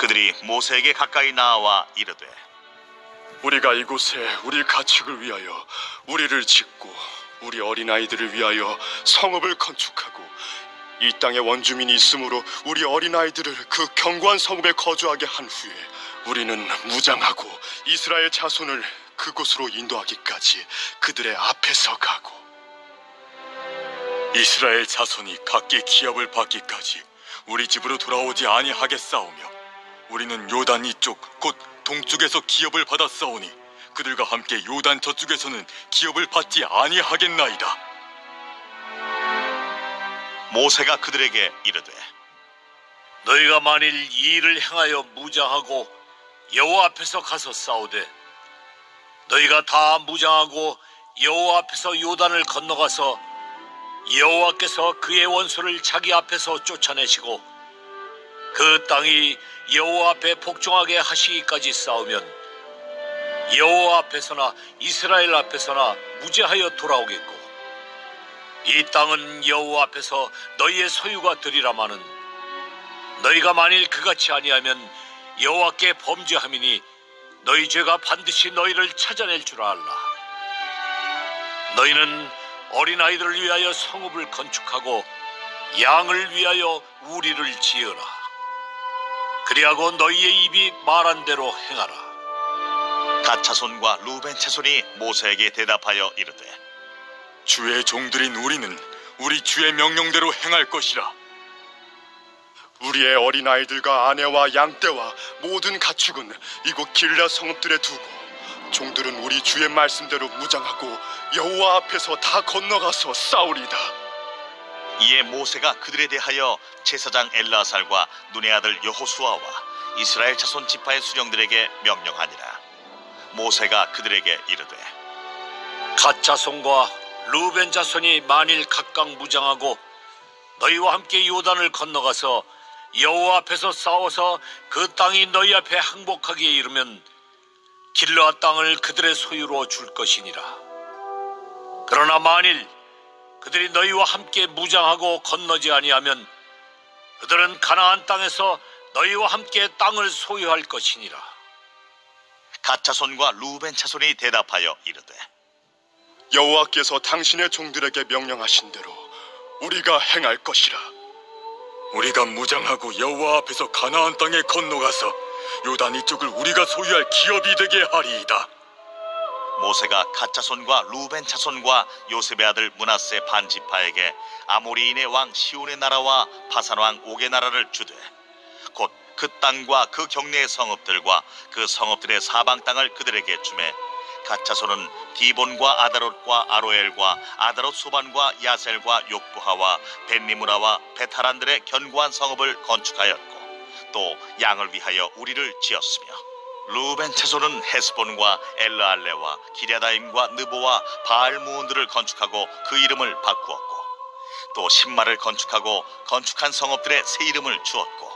그들이 모세에게 가까이 나와 이르되 우리가 이곳에 우리 가축을 위하여 우리를 짓고 우리 어린아이들을 위하여 성읍을 건축하고 이 땅에 원주민이 있으므로 우리 어린아이들을 그 견고한 성읍에 거주하게 한 후에 우리는 무장하고 이스라엘 자손을 그곳으로 인도하기까지 그들의 앞에서 가고 이스라엘 자손이 각기 기업을 받기까지 우리 집으로 돌아오지 아니하겠사오며 우리는 요단 이쪽 곧 동쪽에서 기업을 받았사오니 그들과 함께 요단 저쪽에서는 기업을 받지 아니하겠나이다. 모세가 그들에게 이르되 너희가 만일 이 일을 행하여 무장하고 여호와 앞에서 가서 싸우되 너희가 다 무장하고 여호와 앞에서 요단을 건너가서 여호와께서 그의 원수를 자기 앞에서 쫓아내시고 그 땅이 여호와 앞에 복종하게 하시기까지 싸우면 여호와 앞에서나 이스라엘 앞에서나 무죄하여 돌아오겠고 이 땅은 여호와 앞에서 너희의 소유가 되리라마는 너희가 만일 그같이 아니하면 여호와께 범죄함이니 너희 죄가 반드시 너희를 찾아낼 줄 알라. 너희는 어린아이들을 위하여 성읍을 건축하고 양을 위하여 우리를 지으라. 그리하고 너희의 입이 말한 대로 행하라. 갓 자손과 루벤 자손이 모세에게 대답하여 이르되 주의 종들인 우리는 우리 주의 명령대로 행할 것이라. 우리의 어린아이들과 아내와 양떼와 모든 가축은 이곳 길라 성읍들에 두고 종들은 우리 주의 말씀대로 무장하고 여호와 앞에서 다 건너가서 싸우리다. 이에 모세가 그들에 대하여 제사장 엘르아살과 눈의 아들 여호수아와 이스라엘 자손 지파의 수령들에게 명령하니라. 모세가 그들에게 이르되 갓 자손과 루벤 자손이 만일 각각 무장하고 너희와 함께 요단을 건너가서 여호와 앞에서 싸워서 그 땅이 너희 앞에 항복하기에 이르면 길르앗 땅을 그들의 소유로 줄 것이니라. 그러나 만일 그들이 너희와 함께 무장하고 건너지 아니하면 그들은 가나안 땅에서 너희와 함께 땅을 소유할 것이니라. 갓 자손과 루벤 자손이 대답하여 이르되 여호와께서 당신의 종들에게 명령하신 대로 우리가 행할 것이라. 우리가 무장하고 여호와 앞에서 가나안 땅에 건너가서 요단 이쪽을 우리가 소유할 기업이 되게 하리이다. 모세가 갓 자손과 루벤 자손과 요셉의 아들 므낫세 반 지파에게 아모리인의 왕 시온의 나라와 바산 왕 옥의 나라를 주되 곧 그 땅과 그 경내의 성읍들과 그 성읍들의 사방 땅을 그들에게 주매 갓 자손은 디본과 아다롯과 아로엘과 아다롯 소반과 야셀과 욕부하와 벤니무라와 베타란들의 견고한 성읍을 건축하였고 또 양을 위하여 우리를 지었으며 루벤 자손은 헤스본과 엘르알레와 기랴다임과 느보와 바알무온들을 건축하고 그 이름을 바꾸었고 또 신마를 건축하고 건축한 성읍들의 새 이름을 주었고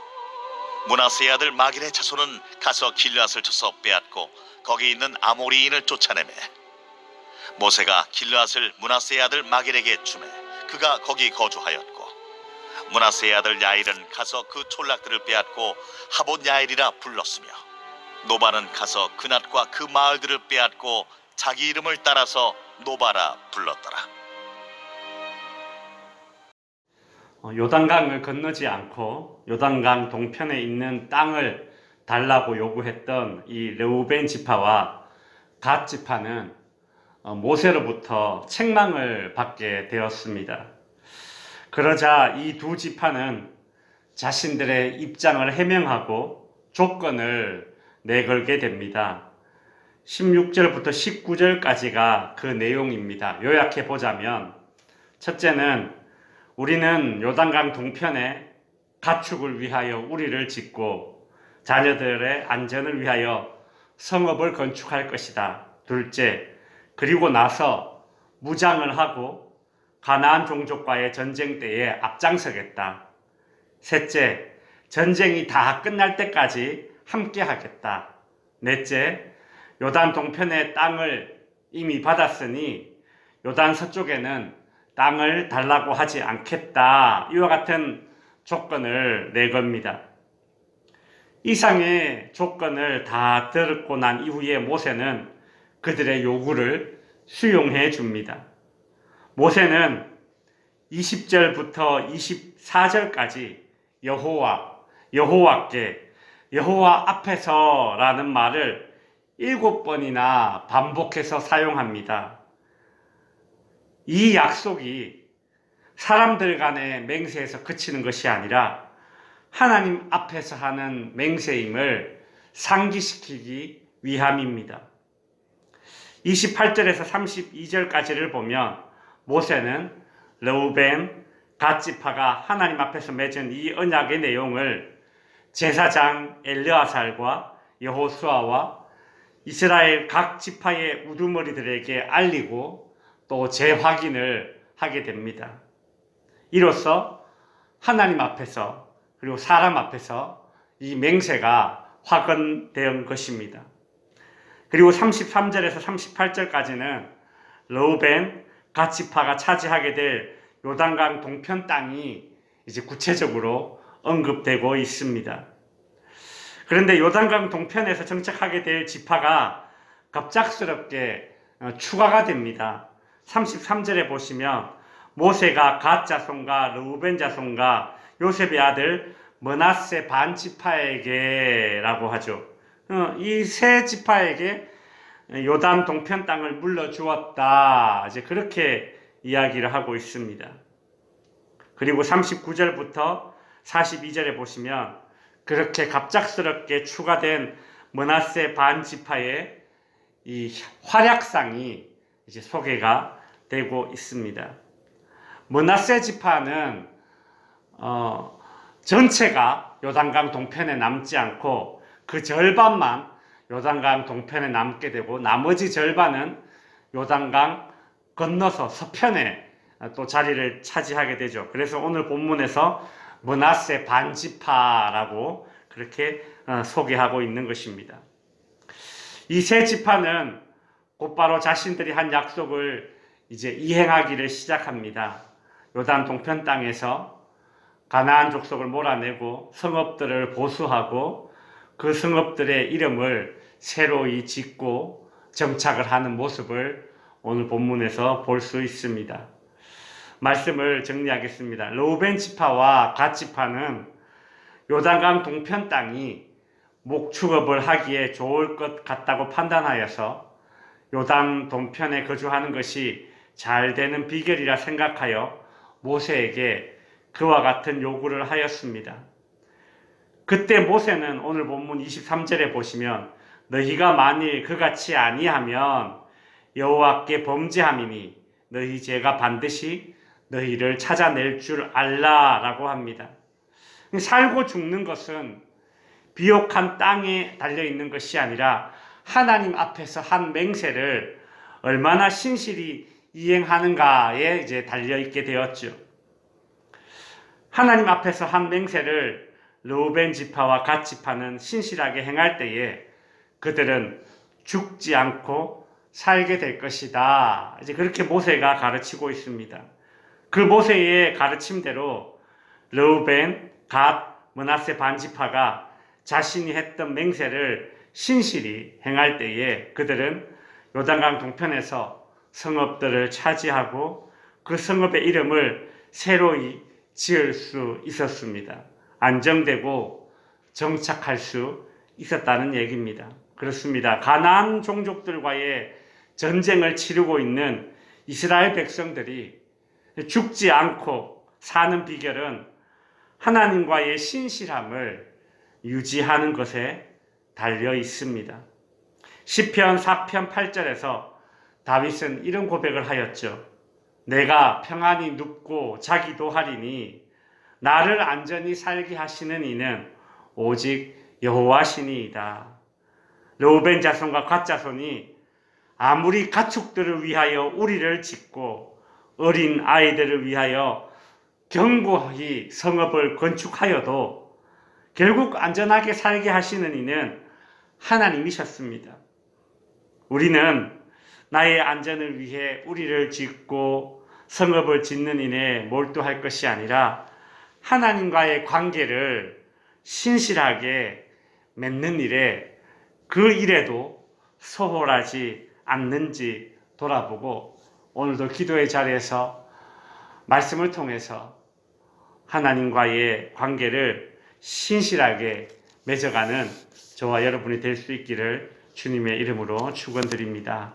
므낫세의 아들 마길의 자손은 가서 길르앗을 쳐서 빼앗고 거기 있는 아모리인을 쫓아내매 모세가 길르앗을 므낫세의 아들 마길에게 주매 그가 거기 거주하였고 므낫세의 아들 야일은 가서 그 촌락들을 빼앗고 하봇 야일이라 불렀으며 노바는 가서 그낫과 그 마을들을 빼앗고 자기 이름을 따라서 노바라 불렀더라. 요단강을 건너지 않고 요단강 동편에 있는 땅을 달라고 요구했던 이 르우벤 지파와 갓 지파는 모세로부터 책망을 받게 되었습니다. 그러자 이 두 지파는 자신들의 입장을 해명하고 조건을 내걸게 됩니다. 16절부터 19절까지가 그 내용입니다. 요약해 보자면 첫째는 우리는 요단강 동편에 가축을 위하여 우리를 짓고 자녀들의 안전을 위하여 성읍을 건축할 것이다. 둘째, 그리고 나서 무장을 하고 가나안 종족과의 전쟁 때에 앞장서겠다. 셋째, 전쟁이 다 끝날 때까지 함께 하겠다. 넷째, 요단 동편의 땅을 이미 받았으니 요단 서쪽에는 땅을 달라고 하지 않겠다. 이와 같은 조건을 내겁니다. 이상의 조건을 다 들었고 난 이후에 모세는 그들의 요구를 수용해 줍니다. 모세는 20절부터 24절까지 여호와께, 여호와 앞에서라는 말을 7번이나 반복해서 사용합니다. 이 약속이 사람들 간의 맹세에서 그치는 것이 아니라 하나님 앞에서 하는 맹세임을 상기시키기 위함입니다. 28절에서 32절까지를 보면 모세는 르우벤, 갓지파가 하나님 앞에서 맺은 이 언약의 내용을 제사장 엘르아살과 여호수아와 이스라엘 각 지파의 우두머리들에게 알리고 또 재확인을 하게 됩니다. 이로써 하나님 앞에서 그리고 사람 앞에서 이 맹세가 확언된 것입니다. 그리고 33절에서 38절까지는 르우벤, 갓지파가 차지하게 될 요단강 동편 땅이 이제 구체적으로 언급되고 있습니다. 그런데 요단강 동편에서 정착하게 될 지파가 갑작스럽게 추가가 됩니다. 33절에 보시면 모세가 갓 자손과 르우벤 자손과 요셉의 아들 므낫세 반 지파에게 라고 하죠. 이 세 지파에게 요단 동편 땅을 물려주었다. 이제 그렇게 이야기를 하고 있습니다. 그리고 39절부터 42절에 보시면 그렇게 갑작스럽게 추가된 므낫세 반 지파의 이 활약상이 이제 소개가 되고 있습니다. 므낫세 지파는 전체가 요단강 동편에 남지 않고 그 절반만 요단강 동편에 남게 되고 나머지 절반은 요단강 건너서 서편에 또 자리를 차지하게 되죠. 그래서 오늘 본문에서 므낫세 반지파라고 그렇게 소개하고 있는 것입니다. 이 세 지파는 곧바로 자신들이 한 약속을 이제 이행하기를 시작합니다. 요단 동편 땅에서 가나안 족속을 몰아내고 성읍들을 보수하고 그 성읍들의 이름을 새로이 짓고 정착을 하는 모습을 오늘 본문에서 볼 수 있습니다. 말씀을 정리하겠습니다. 르우벤 지파와 갓 지파는 요단강 동편 땅이 목축업을 하기에 좋을 것 같다고 판단하여서 요단 동편에 거주하는 것이 잘 되는 비결이라 생각하여 모세에게 그와 같은 요구를 하였습니다. 그때 모세는 오늘 본문 23절에 보시면 너희가 만일 그같이 아니하면 여호와께 범죄함이니 너희 죄가 반드시 너희를 찾아낼 줄 알라라고 합니다. 살고 죽는 것은 비옥한 땅에 달려있는 것이 아니라 하나님 앞에서 한 맹세를 얼마나 신실히 이행하는가에 이제 달려있게 되었죠. 하나님 앞에서 한 맹세를 르우벤 지파와 갓 지파는 신실하게 행할 때에 그들은 죽지 않고 살게 될 것이다. 이제 그렇게 모세가 가르치고 있습니다. 그 모세의 가르침대로 르우벤, 갓, 므낫세 반지파가 자신이 했던 맹세를 신실히 행할 때에 그들은 요단강 동편에서 성읍들을 차지하고 그 성읍의 이름을 새로이 지을 수 있었습니다. 안정되고 정착할 수 있었다는 얘기입니다. 그렇습니다. 가나안 종족들과의 전쟁을 치르고 있는 이스라엘 백성들이 죽지 않고 사는 비결은 하나님과의 신실함을 유지하는 것에 달려 있습니다. 시편 4편 8절에서 다윗은 이런 고백을 하였죠. 내가 평안히 눕고 자기도 하리니 나를 안전히 살게 하시는 이는 오직 여호와시니이다. 르우벤 자손과 갓 자손이 아무리 가축들을 위하여 우리를 짓고 어린 아이들을 위하여 견고히 성읍을 건축하여도 결국 안전하게 살게 하시는 이는 하나님이셨습니다. 우리는 나의 안전을 위해 우리를 짓고 성읍을 짓는 일에 몰두할 것이 아니라 하나님과의 관계를 신실하게 맺는 일에 그 일에도 소홀하지 않는지 돌아보고 오늘도 기도의 자리에서 말씀을 통해서 하나님과의 관계를 신실하게 맺어가는 저와 여러분이 될 수 있기를 주님의 이름으로 축원드립니다.